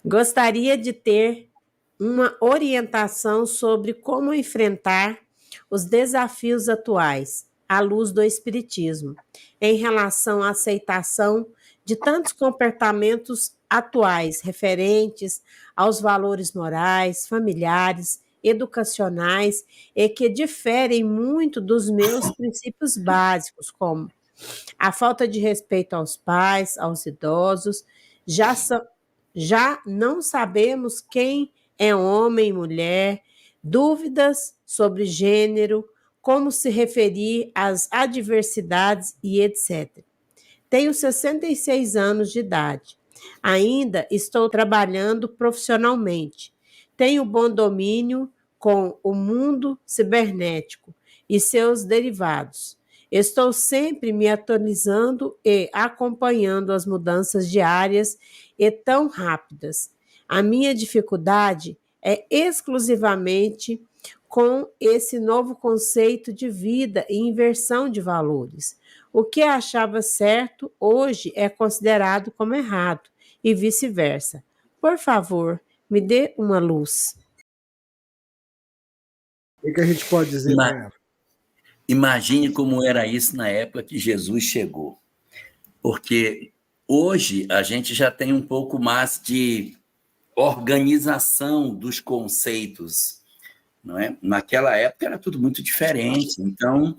Gostaria de ter uma orientação sobre como enfrentar os desafios atuais à luz do Espiritismo, em relação à aceitação de tantos comportamentos atuais referentes aos valores morais, familiares, educacionais e que diferem muito dos meus princípios básicos, como a falta de respeito aos pais, aos idosos, já, já não sabemos quem é homem e mulher, dúvidas sobre gênero, como se referir às adversidades e etc. Tenho 66 anos de idade. Ainda estou trabalhando profissionalmente. Tenho bom domínio com o mundo cibernético e seus derivados. Estou sempre me atualizando e acompanhando as mudanças diárias e tão rápidas. A minha dificuldade é exclusivamente com esse novo conceito de vida e inversão de valores. O que achava certo hoje é considerado como errado e vice-versa. Por favor, me dê uma luz. O que a gente pode dizer para ela? Imagine como era isso na época que Jesus chegou. Porque hoje a gente já tem um pouco mais de organização dos conceitos, não é? Naquela época era tudo muito diferente. Então,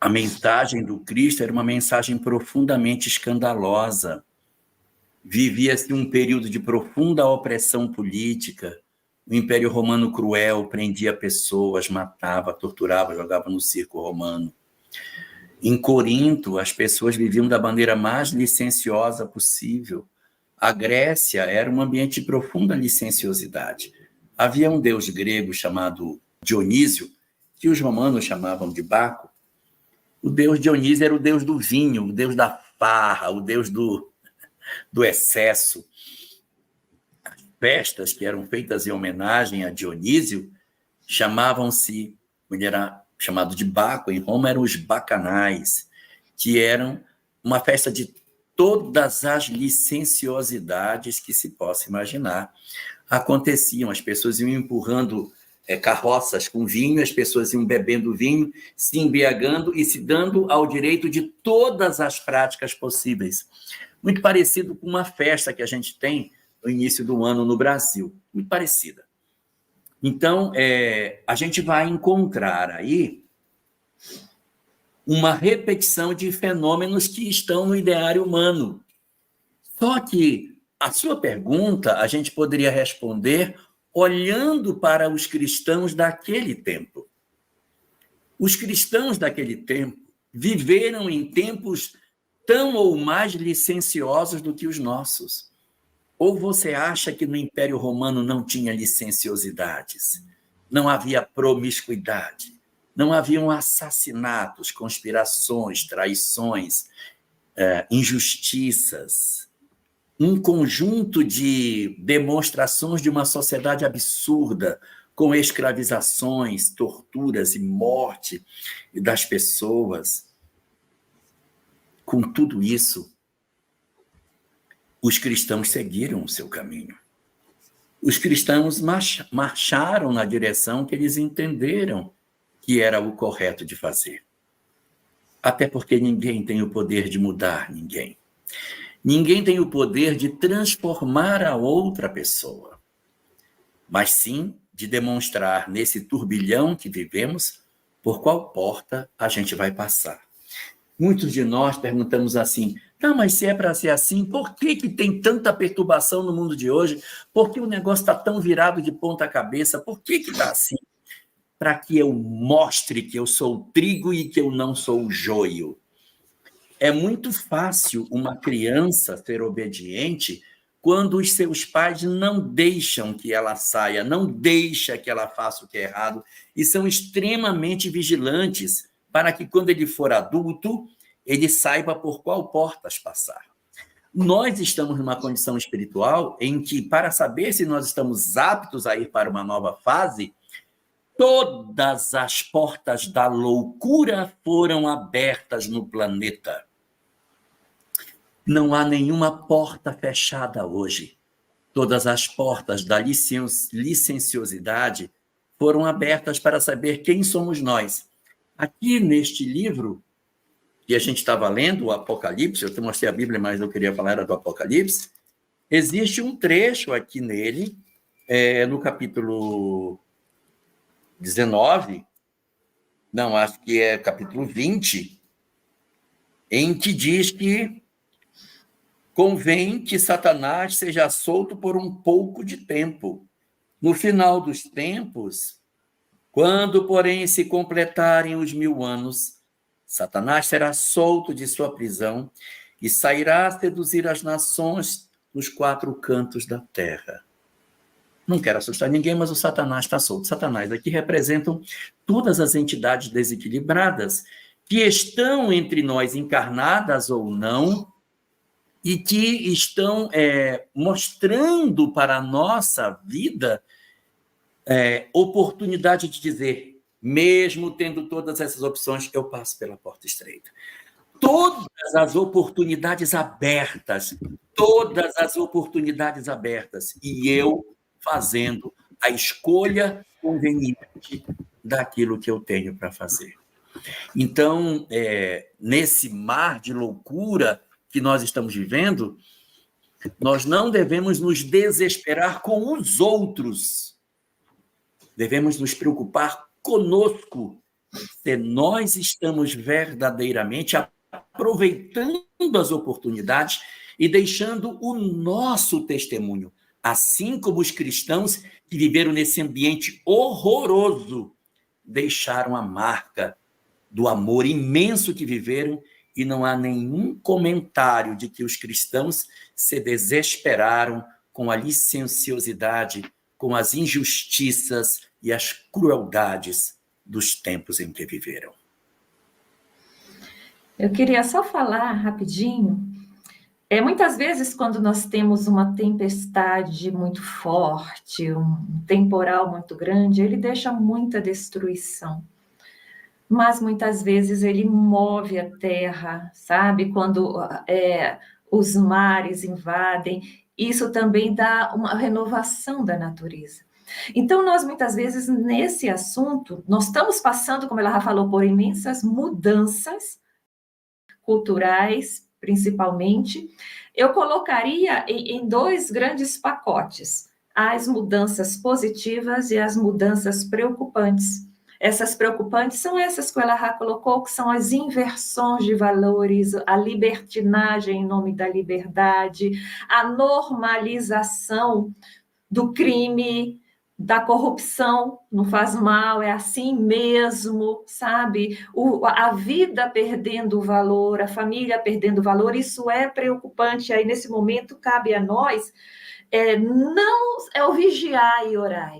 a mensagem do Cristo era uma mensagem profundamente escandalosa. Vivia-se um período de profunda opressão política. O Império Romano cruel prendia pessoas, matava, torturava, jogava no circo romano. Em Corinto, as pessoas viviam da maneira mais licenciosa possível. A Grécia era um ambiente de profunda licenciosidade. Havia um deus grego chamado Dionísio, que os romanos chamavam de Baco. O deus Dionísio era o deus do vinho, o deus da farra, o deus do excesso. As festas que eram feitas em homenagem a Dionísio chamavam-se, ele era chamado de Baco, em Roma eram os bacanais, que eram uma festa de todas as licenciosidades que se possa imaginar. Aconteciam, as pessoas iam empurrando carroças com vinho, as pessoas iam bebendo vinho, se embriagando e se dando ao direito de todas as práticas possíveis. Muito parecido com uma festa que a gente tem no início do ano no Brasil, muito parecida. Então, a gente vai encontrar aí uma repetição de fenômenos que estão no ideário humano. Só que a sua pergunta a gente poderia responder olhando para os cristãos daquele tempo. Os cristãos daquele tempo viveram em tempos tão ou mais licenciosos do que os nossos. Ou você acha que no Império Romano não tinha licenciosidades? Não havia promiscuidade? Não haviam assassinatos, conspirações, traições, injustiças? Um conjunto de demonstrações de uma sociedade absurda, com escravizações, torturas e morte das pessoas. Com tudo isso, os cristãos seguiram o seu caminho. Os cristãos marcharam na direção que eles entenderam que era o correto de fazer. Até porque ninguém tem o poder de mudar ninguém. Ninguém tem o poder de transformar a outra pessoa, mas sim de demonstrar nesse turbilhão que vivemos por qual porta a gente vai passar. Muitos de nós perguntamos assim, mas se é para ser assim, por que tem tanta perturbação no mundo de hoje? Por que o negócio está tão virado de ponta cabeça? Por que está assim? Para que eu mostre que eu sou o trigo e que eu não sou o joio. É muito fácil uma criança ser obediente quando os seus pais não deixam que ela saia, não deixam que ela faça o que é errado, e são extremamente vigilantes para que, quando ele for adulto, ele saiba por qual portas passar. Nós estamos numa condição espiritual em que, para saber se nós estamos aptos a ir para uma nova fase, todas as portas da loucura foram abertas no planeta. Não há nenhuma porta fechada hoje. Todas as portas da licenciosidade foram abertas para saber quem somos nós. Aqui neste livro, que a gente estava lendo, o Apocalipse, eu te mostrei a Bíblia, mas eu queria falar do Apocalipse, existe um trecho aqui nele, no capítulo 19, não, acho que é capítulo 20, em que diz que convém que Satanás seja solto por um pouco de tempo. No final dos tempos, quando, porém, se completarem os 1000 anos, Satanás será solto de sua prisão e sairá a seduzir as nações dos 4 cantos da terra. Não quero assustar ninguém, mas o Satanás está solto. Satanás aqui representam todas as entidades desequilibradas que estão entre nós, encarnadas ou não, e que estão mostrando para a nossa vida oportunidade de dizer, mesmo tendo todas essas opções, eu passo pela porta estreita. Todas as oportunidades abertas, e eu fazendo a escolha conveniente daquilo que eu tenho para fazer. Então, nesse mar de loucura que nós estamos vivendo, nós não devemos nos desesperar com os outros. Devemos nos preocupar conosco, se nós estamos verdadeiramente aproveitando as oportunidades e deixando o nosso testemunho, assim como os cristãos que viveram nesse ambiente horroroso deixaram a marca do amor imenso que viveram, e não há nenhum comentário de que os cristãos se desesperaram com a licenciosidade, com as injustiças e as crueldades dos tempos em que viveram. Eu queria só falar rapidinho. Muitas vezes, quando nós temos uma tempestade muito forte, um temporal muito grande, ele deixa muita destruição. Mas muitas vezes ele move a terra, sabe? Quando os mares invadem, isso também dá uma renovação da natureza. Então, nós muitas vezes, nesse assunto, nós estamos passando, como ela já falou, por imensas mudanças culturais, principalmente. Eu colocaria em 2 grandes pacotes, as mudanças positivas e as mudanças preocupantes. Essas preocupantes são essas que ela já colocou, que são as inversões de valores, a libertinagem em nome da liberdade, a normalização do crime, da corrupção, não faz mal, é assim mesmo, sabe? A vida perdendo valor, a família perdendo valor, isso é preocupante. Aí, nesse momento, cabe a nós o vigiar e orar.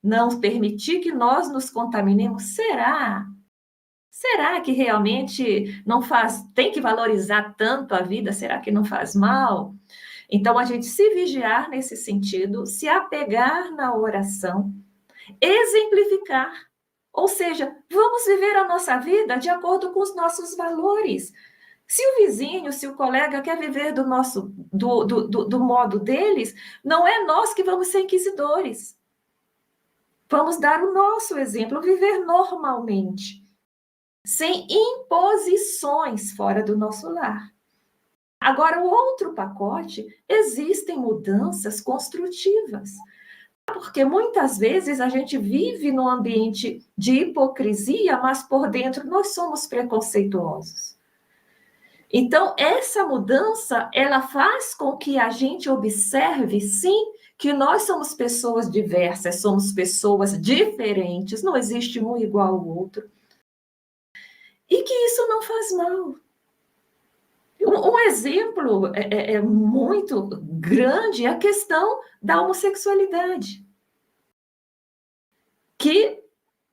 Não permitir que nós nos contaminemos. Será? Será que realmente tem que valorizar tanto a vida? Será que não faz mal? Então, a gente se vigiar nesse sentido, se apegar na oração, exemplificar. Ou seja, vamos viver a nossa vida de acordo com os nossos valores. Se o vizinho, se o colega quer viver do modo deles, não é nós que vamos ser inquisidores. Vamos dar o nosso exemplo, viver normalmente, sem imposições fora do nosso lar. Agora, o outro pacote, existem mudanças construtivas. Porque muitas vezes a gente vive num ambiente de hipocrisia, mas por dentro nós somos preconceituosos. Então, essa mudança, ela faz com que a gente observe, sim, que nós somos pessoas diversas, somos pessoas diferentes, não existe um igual ao outro. E que isso não faz mal. Um exemplo muito grande é a questão da homossexualidade. Que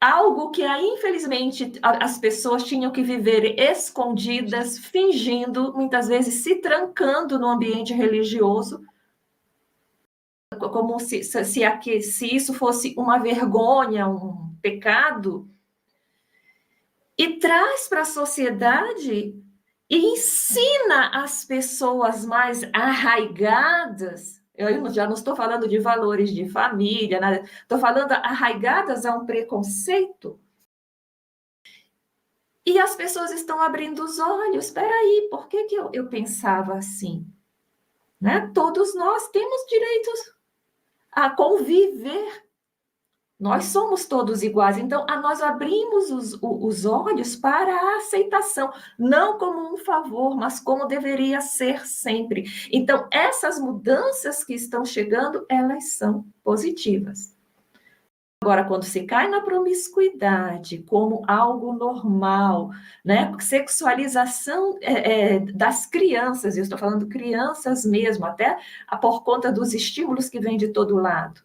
algo que, infelizmente, as pessoas tinham que viver escondidas, fingindo, muitas vezes se trancando no ambiente religioso, como se isso fosse uma vergonha, um pecado, e traz para a sociedade e ensina as pessoas mais arraigadas, eu já não estou falando de valores de família, nada, estou falando arraigadas a um preconceito, e as pessoas estão abrindo os olhos. Espera aí, por que eu pensava assim? Né? Todos nós temos direitos a conviver. Nós somos todos iguais. Então, nós abrimos os olhos para a aceitação, não como um favor, mas como deveria ser sempre. Então, essas mudanças que estão chegando, elas são positivas. Agora, quando se cai na promiscuidade como algo normal, né? Sexualização das crianças, eu estou falando crianças mesmo, até por conta dos estímulos que vêm de todo lado.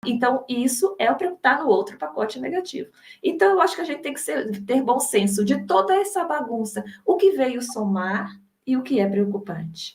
Então, isso é o que está no outro pacote negativo. Então, eu acho que a gente tem que ter bom senso de toda essa bagunça, o que veio somar e o que é preocupante.